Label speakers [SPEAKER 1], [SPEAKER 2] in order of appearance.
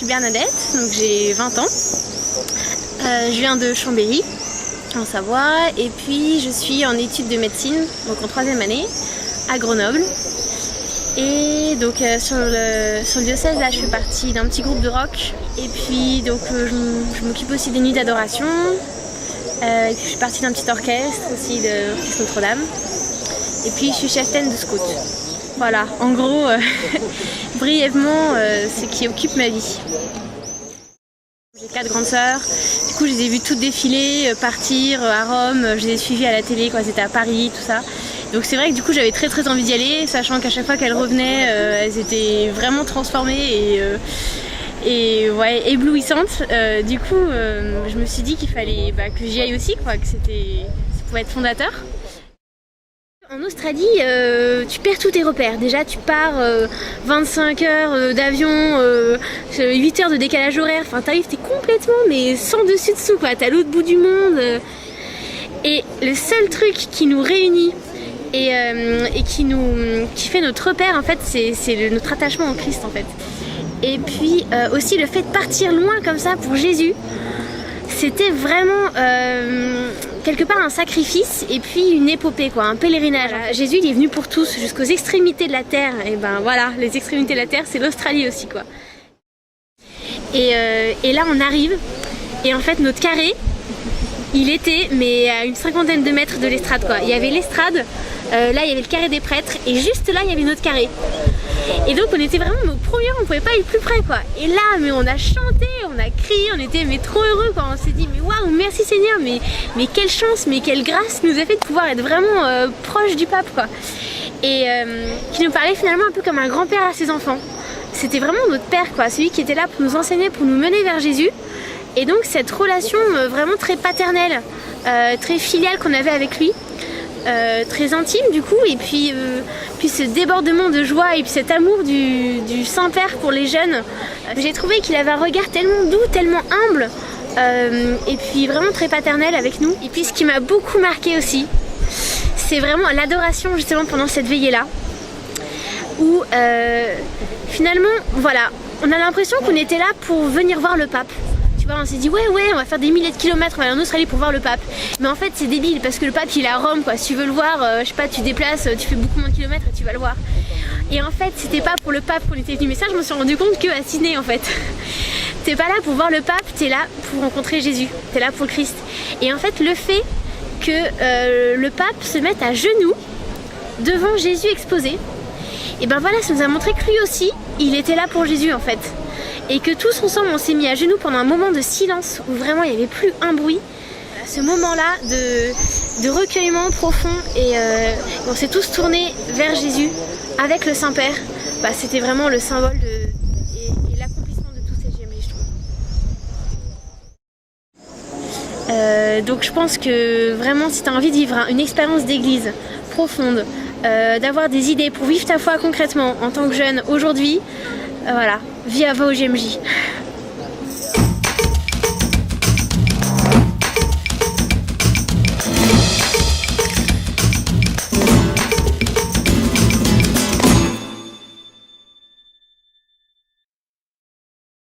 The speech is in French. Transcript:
[SPEAKER 1] suis Bernadette, donc j'ai 20 ans. Je viens de Chambéry, en Savoie, et puis je suis en études de médecine, donc en 3e année, à Grenoble. Et donc sur le diocèse, là, je fais partie d'un petit groupe de rock. Et puis donc je m'occupe aussi des nuits d'adoration. Et puis je suis partie d'un petit orchestre aussi, de l'orchestre Notre-Dame. Et puis je suis cheftaine de scout. Voilà, en gros, brièvement, ce qui occupe ma vie. J'ai 4 grandes sœurs. Du coup, je les ai vues toutes défiler, partir à Rome. Je les ai suivies à la télé quand c'était à Paris, tout ça. Donc c'est vrai que du coup, j'avais très envie d'y aller, sachant qu'à chaque fois qu'elles revenaient, elles étaient vraiment transformées et ouais, éblouissantes. Du coup, je me suis dit qu'il fallait que j'y aille aussi, quoi, que ça pouvait être fondateur. En Australie, tu perds tous tes repères. Déjà, tu pars 25 heures d'avion, 8 heures de décalage horaire. Enfin, t'arrives, t'es complètement, mais sans dessus dessous, quoi. T'es à l'autre bout du monde. Et le seul truc qui nous réunit et qui fait notre repère, en fait, c'est notre attachement au Christ, en fait. Et puis aussi le fait de partir loin comme ça pour Jésus. C'était vraiment quelque part un sacrifice et puis une épopée, quoi, un pèlerinage. Jésus, il est venu pour tous, jusqu'aux extrémités de la terre. Et ben voilà, les extrémités de la terre, c'est l'Australie aussi, quoi. Et là, on arrive, et en fait, notre carré, il était mais à une 50aine de mètres de l'estrade, quoi. Il y avait l'estrade, là, il y avait le carré des prêtres, et juste là, il y avait notre carré. Et donc on était vraiment au premier rang, on pouvait pas aller plus près, quoi. Et là, mais on a chanté, on a crié, on était mais trop heureux, quoi. On s'est dit mais waouh, merci Seigneur, mais quelle chance, mais quelle grâce nous a fait de pouvoir être vraiment proche du pape, quoi. Et qui nous parlait finalement un peu comme un grand-père à ses enfants. C'était vraiment notre père, quoi, celui qui était là pour nous enseigner, pour nous mener vers Jésus. Et donc cette relation vraiment très paternelle, très filiale qu'on avait avec lui. Très intime du coup, et puis ce débordement de joie et puis cet amour du Saint-Père pour les jeunes. J'ai trouvé qu'il avait un regard tellement doux, tellement humble, et puis vraiment très paternel avec nous. Et puis ce qui m'a beaucoup marqué aussi, c'est vraiment l'adoration justement pendant cette veillée-là, où finalement, voilà, on a l'impression qu'on était là pour venir voir le pape. On s'est dit ouais, on va faire des milliers de kilomètres, on va aller en Australie pour voir le pape. Mais en fait c'est débile parce que le pape il est à Rome, quoi. Si tu veux le voir, je sais pas, tu déplaces, tu fais beaucoup moins de kilomètres et tu vas le voir. Et en fait c'était pas pour le pape qu'on était venu, mais ça je me suis rendu compte qu'à Sydney en fait. T'es pas là pour voir le pape, t'es là pour rencontrer Jésus, t'es là pour le Christ. Et en fait le fait que le pape se mette à genoux devant Jésus exposé, et ben voilà, ça nous a montré que lui aussi il était là pour Jésus en fait. Et que tous ensemble on s'est mis à genoux pendant un moment de silence où vraiment il n'y avait plus un bruit. Ce moment-là de recueillement profond et on s'est tous tournés vers Jésus avec le Saint-Père. C'était vraiment le symbole et l'accomplissement de tous ces GMJ, je trouve. Donc je pense que vraiment si tu as envie de vivre une expérience d'église profonde, d'avoir des idées pour vivre ta foi concrètement en tant que jeune aujourd'hui, voilà, vis à vos GMJ.